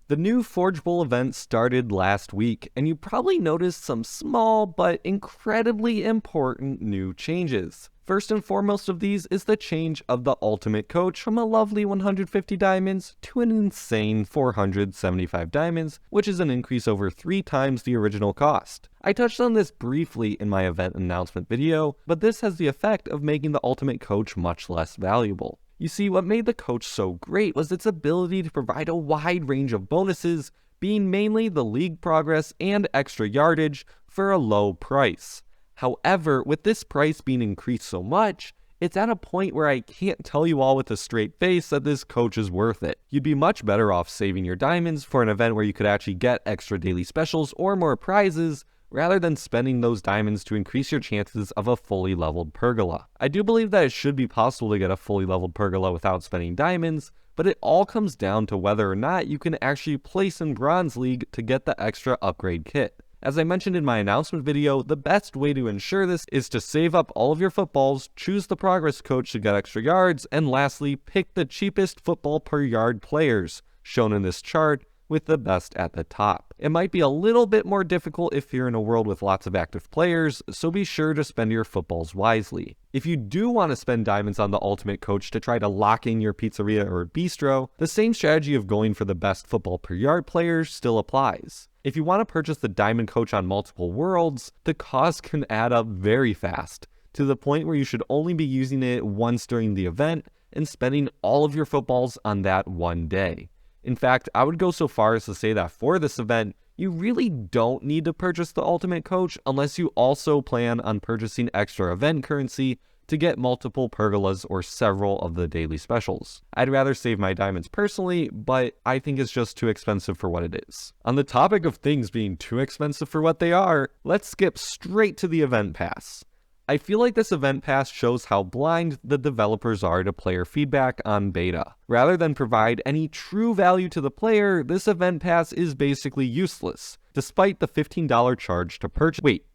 The new Forge Bowl event started last week, and you probably noticed some small but incredibly important new changes. First and foremost of these is the change of the Ultimate Coach from a lovely 150 diamonds to an insane 475 diamonds, which is an increase over 3 times the original cost. I touched on this briefly in my event announcement video, but this has the effect of making the Ultimate Coach much less valuable. You see, what made the coach so great was its ability to provide a wide range of bonuses, being mainly the league progress and extra yardage for a low price. However, with this price being increased so much, it's at a point where I can't tell you all with a straight face that this coach is worth it. You'd be much better off saving your diamonds for an event where you could actually get extra daily specials or more prizes, rather than spending those diamonds to increase your chances of a fully leveled pergola. I do believe that it should be possible to get a fully leveled pergola without spending diamonds, but it all comes down to whether or not you can actually place in Bronze League to get the extra upgrade kit. As I mentioned in my announcement video, the best way to ensure this is to save up all of your footballs, choose the progress coach to get extra yards, and lastly, pick the cheapest football per yard players, shown in this chart, with the best at the top. It might be a little bit more difficult if you're in a world with lots of active players, so be sure to spend your footballs wisely. If you do want to spend diamonds on the Ultimate Coach to try to lock in your Pizzeria or Bistro, the same strategy of going for the best football per yard players still applies. If you want to purchase the Diamond Coach on multiple worlds, the cost can add up very fast, to the point where you should only be using it once during the event and spending all of your footballs on that one day. In fact, I would go so far as to say that for this event, you really don't need to purchase the Ultimate Coach unless you also plan on purchasing extra event currency to get multiple pergolas or several of the daily specials. I'd rather save my diamonds personally, but I think it's just too expensive for what it is. On the topic of things being too expensive for what they are, let's skip straight to the event pass. I feel like this event pass shows how blind the developers are to player feedback on beta. Rather than provide any true value to the player, this event pass is basically useless, despite the $15 charge to purchase. Wait,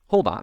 hold on.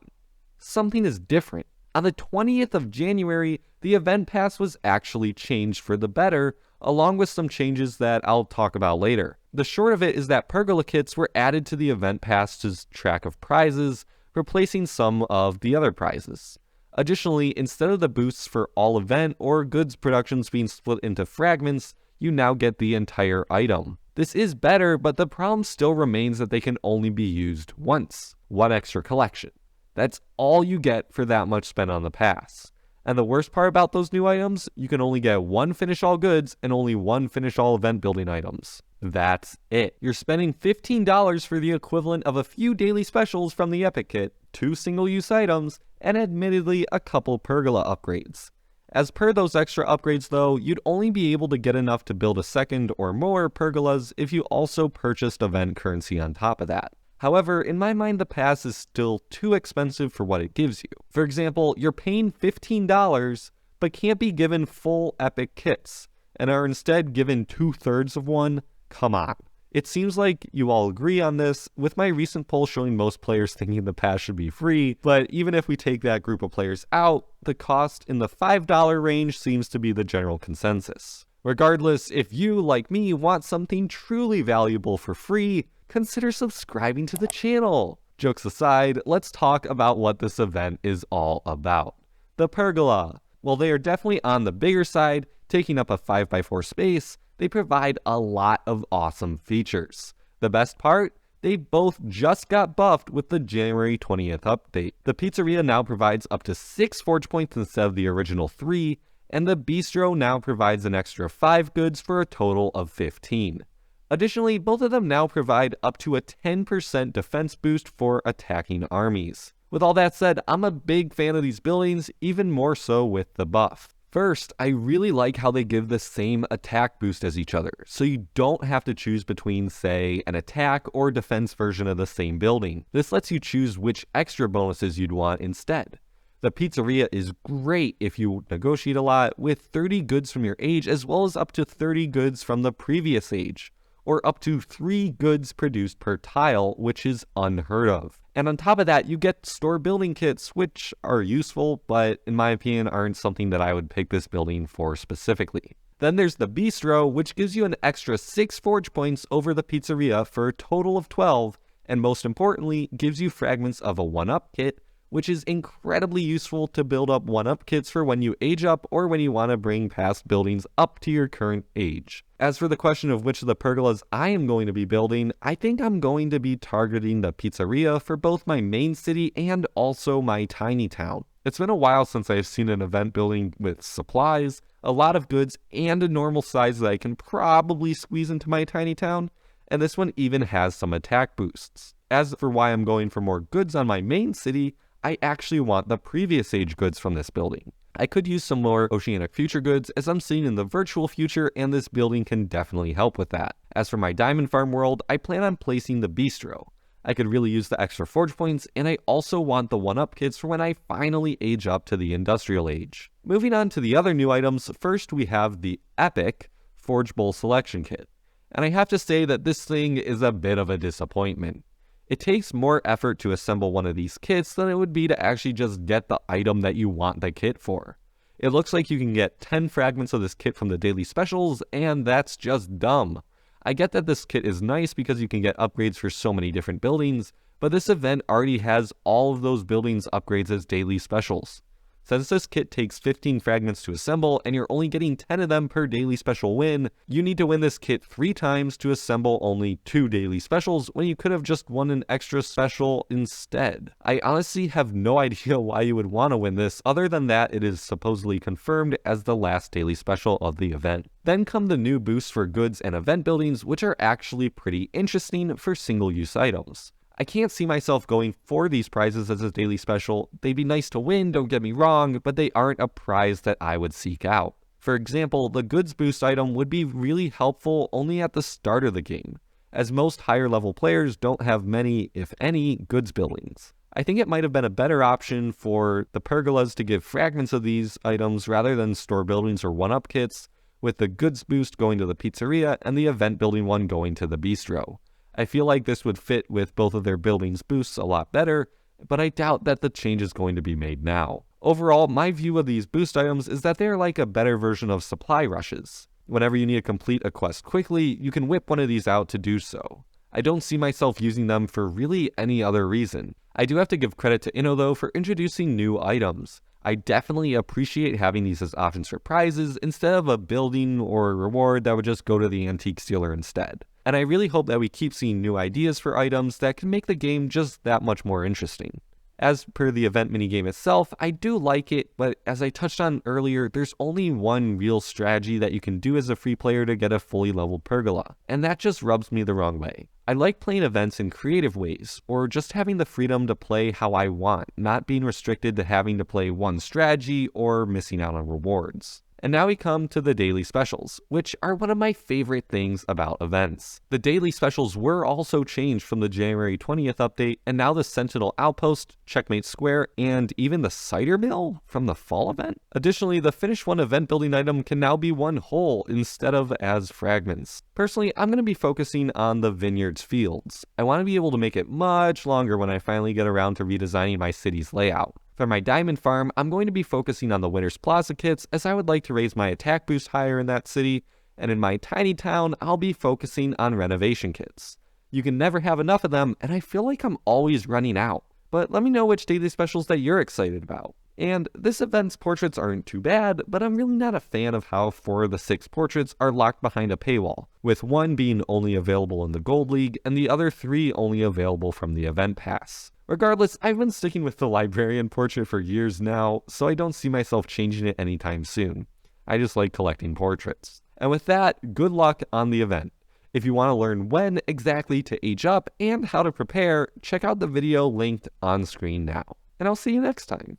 Something is different. On the 20th of January, the event pass was actually changed for the better, along with some changes that I'll talk about later. The short of it is that pergola kits were added to the event pass's track of prizes, replacing some of the other prizes. Additionally, instead of the boosts for all event or goods productions being split into fragments, you now get the entire item. This is better, but the problem still remains that they can only be used once. One extra collection. That's all you get for that much spent on the pass. And the worst part about those new items, you can only get one finish all goods and only one finish all event building items. That's it. You're spending $15 for the equivalent of a few daily specials from the Epic Kit, 2 single-use items, and admittedly a couple pergola upgrades. As per those extra upgrades though, you'd only be able to get enough to build a second or more pergolas if you also purchased event currency on top of that. However, in my mind, the pass is still too expensive for what it gives you. For example, you're paying $15, but can't be given full epic kits, and are instead given 2/3 of one. Come on. It seems like you all agree on this, with my recent poll showing most players thinking the pass should be free, but even if we take that group of players out, the cost in the $5 range seems to be the general consensus. Regardless, if you, like me, want something truly valuable for free, consider subscribing to the channel. Jokes aside, let's talk about what this event is all about. The Pergola. While they are definitely on the bigger side, taking up a 5x4 space, they provide a lot of awesome features. The best part? They both just got buffed with the January 20th update. The Pizzeria now provides up to 6 forge points instead of the original 3, and the Bistro now provides an extra 5 goods for a total of 15. Additionally, both of them now provide up to a 10% defense boost for attacking armies. With all that said, I'm a big fan of these buildings, even more so with the buff. First, I really like how they give the same attack boost as each other, so you don't have to choose between, say, an attack or defense version of the same building. This lets you choose which extra bonuses you'd want instead. The Pizzeria is great if you negotiate a lot, with 30 goods from your age as well as up to 30 goods from the previous age, or up to 3 goods produced per tile, which is unheard of. And on top of that, you get store building kits, which are useful, but in my opinion aren't something that I would pick this building for specifically. Then there's the Bistro, which gives you an extra 6 forge points over the Pizzeria for a total of 12, and most importantly, gives you fragments of a 1-up kit, which is incredibly useful to build up 1-up kits for when you age up or when you want to bring past buildings up to your current age. As for the question of which of the pergolas I am going to be building, I think I'm going to be targeting the Pizzeria for both my main city and also my tiny town. It's been a while since I've seen an event building with supplies, a lot of goods, and a normal size that I can probably squeeze into my tiny town, and this one even has some attack boosts. As for why I'm going for more goods on my main city, I actually want the previous age goods from this building. I could use some more Oceanic Future goods as I'm seeing in the virtual future, and this building can definitely help with that. As for my Diamond Farm world, I plan on placing the Bistro. I could really use the extra forge points, and I also want the 1-up kits for when I finally age up to the Industrial Age. Moving on to the other new items, first we have the Epic Forge Bowl Selection Kit. And I have to say that this thing is a bit of a disappointment. It takes more effort to assemble one of these kits than it would be to actually just get the item that you want the kit for. It looks like you can get 10 fragments of this kit from the daily specials, and that's just dumb. I get that this kit is nice because you can get upgrades for so many different buildings, but this event already has all of those buildings upgrades as daily specials. Since this kit takes 15 fragments to assemble and you're only getting 10 of them per daily special win, you need to win this kit 3 times to assemble only 2 daily specials when you could have just won an extra special instead. I honestly have no idea why you would want to win this other than that it is supposedly confirmed as the last daily special of the event. Then come the new boosts for goods and event buildings, which are actually pretty interesting for single-use items. I can't see myself going for these prizes as a daily special. They'd be nice to win, don't get me wrong, but they aren't a prize that I would seek out. For example, the goods boost item would be really helpful only at the start of the game, as most higher level players don't have many, if any, goods buildings. I think it might have been a better option for the pergolas to give fragments of these items rather than store buildings or 1-up kits, with the goods boost going to the Pizzeria and the event building one going to the Bistro. I feel like this would fit with both of their buildings boosts a lot better, but I doubt that the change is going to be made now. Overall, my view of these boost items is that they're like a better version of supply rushes. Whenever you need to complete a quest quickly, you can whip one of these out to do so. I don't see myself using them for really any other reason. I do have to give credit to Inno though for introducing new items. I definitely appreciate having these as options for prizes instead of a building or a reward that would just go to the antique dealer instead. And I really hope that we keep seeing new ideas for items that can make the game just that much more interesting. As per the event minigame itself, I do like it, but as I touched on earlier, there's only one real strategy that you can do as a free player to get a fully leveled pergola, and that just rubs me the wrong way. I like playing events in creative ways, or just having the freedom to play how I want, not being restricted to having to play one strategy or missing out on rewards. And now we come to the daily specials, which are one of my favorite things about events. The daily specials were also changed from the January 20th update, and now the Sentinel Outpost, Checkmate Square, and even the Cider Mill from the fall event. Additionally, the Finish One event building item can now be one whole instead of as fragments. Personally, I'm going to be focusing on the Vineyards Fields. I want to be able to make it much longer when I finally get around to redesigning my city's layout. For my Diamond Farm, I'm going to be focusing on the Winter's Plaza kits as I would like to raise my attack boost higher in that city, and in my tiny town, I'll be focusing on renovation kits. You can never have enough of them, and I feel like I'm always running out. But let me know which daily specials that you're excited about. And this event's portraits aren't too bad, but I'm really not a fan of how 4 of the 6 portraits are locked behind a paywall, with one being only available in the Gold League and the other 3 only available from the event pass. Regardless, I've been sticking with the librarian portrait for years now, so I don't see myself changing it anytime soon. I just like collecting portraits. And with that, good luck on the event. If you want to learn when exactly to age up and how to prepare, check out the video linked on screen now. And I'll see you next time.